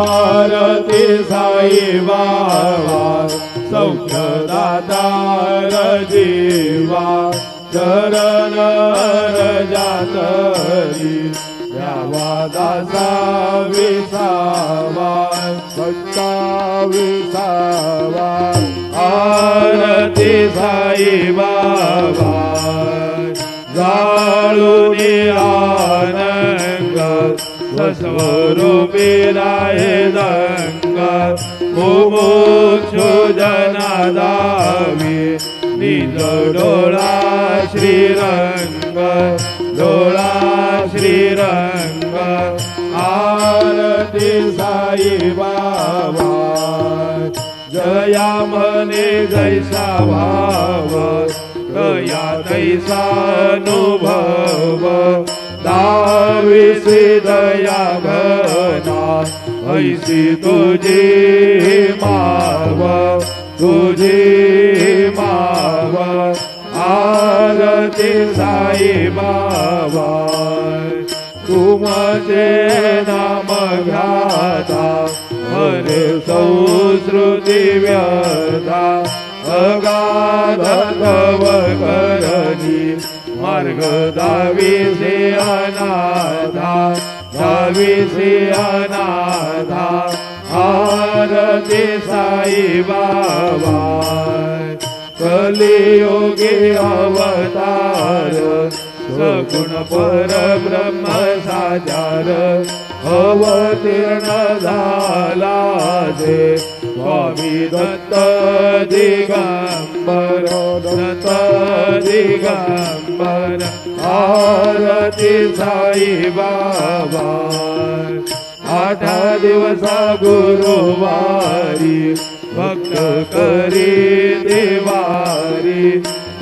आरती साई बाबा सौख्यदातार जीवा चरण रजातरी द्यावा दासा विसावा सत्ता विसावा आरती साई बाबा जाळून आनंद स्वरूपी राहे दंग मुमुक्षु जनादावी निज डोळा श्रीरंग डोळा श्रीरंग आरती साई बाबा जया मने जैसा भाव गया तैसा अनुभव दाविसी दया घना ऐसी तुझी माव तुझी माव आरती साई बाबा तुमचे नाम घ्याता हरे संस्कृती व्यथा अगाध तव करणी मार्ग दाविसे अनाथा दाविसे अनाथा आरती साई बाबा कलियुगी अवतार सगुण परब्रह्म साचार अवतीर्ण झाला जे स्वामी दत्त दिगंबर दत्त दिगंबर आरती साई बाबा 8 दिवस गुरुवारी भक्त करी देवारी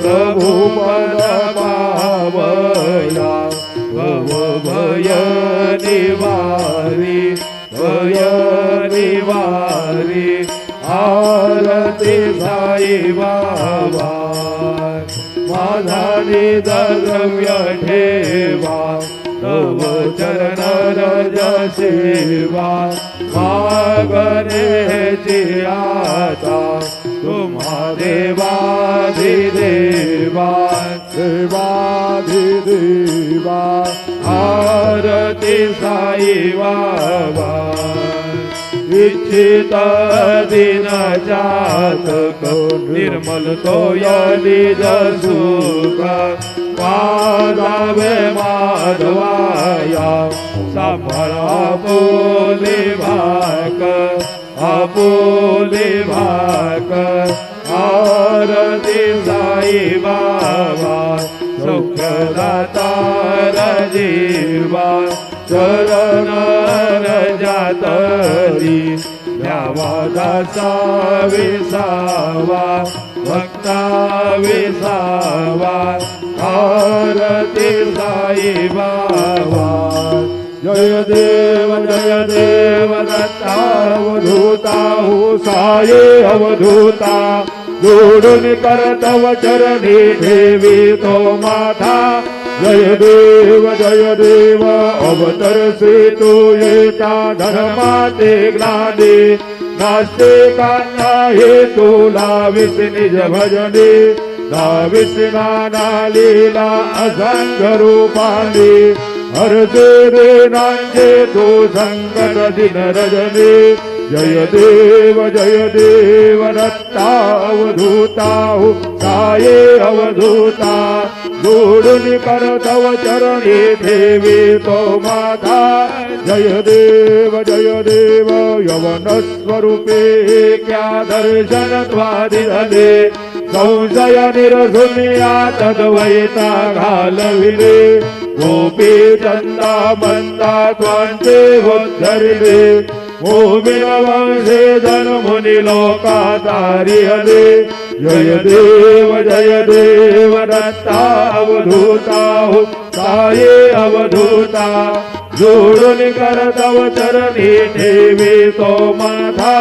प्रभु पद पावया भव भय निवारी भय निवारी आरती साई बाबा माझा द्रव्य ठेवा तव चरण रज सेवा मागण्याची आता तुम्हा देवाधिदेवा देवाधिदेवा आरती साई बाबा इच्छित दिन जातक निर्मल तो निज सुख पादावे माधवाया सांभाळ आपोले भाक आपोले भाक आरती साई बाबा सौख्यदातार जीवा चरण रजातरी द्यावा दासा विसावा भक्ता विसावा आरती साई बाबा जय देव दत्तावधूता हो साये अवधूता जोडून करतव चरणी ठेवी तो माथा जय देव अवतरसे तू येता धर्माते ग्लानी नास्तिकांना हे तुला विस निज भजने दाविस नाना लीला असंग रूपाने हरते देनांचे तू संकट दिन रजने जय देव दत्तावधूता हो साये अवधूता जोडून करतव चरणी ठेवी तो माथा जय देव यवन स्वरूपे क्या दर्शन द्वादिधले संशय निरसुनिया तद्वैता घालविले गोपी चंदा मंदा त्वांचे उद्धरिले मोमिन वंशे जन्मुनी लोकातारी हले जय देव दत्तावधूता हो साये अवधूता जोडून करतव चरणी ठेवी तो माथा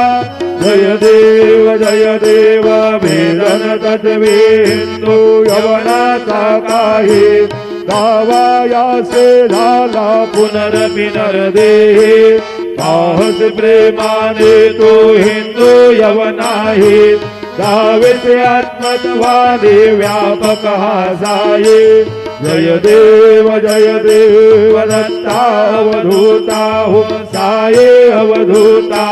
जय देव भेदन तत्वेंदू यवनाचा काही दावा यासे झाला पुनर्विनर्देहे पाहस प्रेमाने तो हिंदू यवनाही दावेचे आत्मत्वाने व्यापक हा साये जय देव दत्तावधूता हो साये अवधूता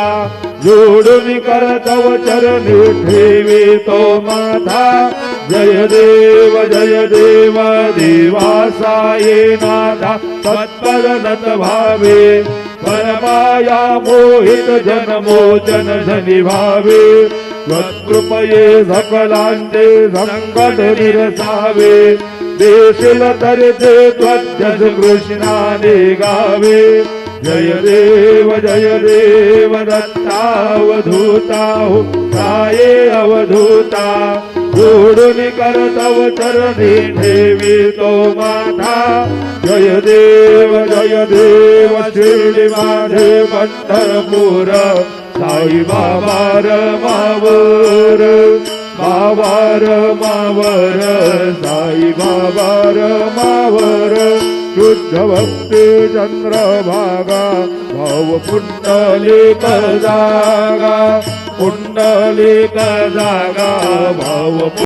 जोडून करतव चरणी ठेवी तो माथा जय देव देवा साये नाथा तत्पर नत भावे परमाया मोहित जनमोचन जनी भावे त्वत्कृपये सकलांचे संकट निरसावे देशील तरिते त्वजस कृष्णाने गावे जय देव दत्तावधूता हो साये अवधूता जोडून करतव चरणी ठेवी तो माथा जय देव शिर्डी माझे पंढरपूर साई बाबार मावर साई बाबार मावर शुद्ध भक्ती चंद्रभागा भाव पुंडलिक जागा भाव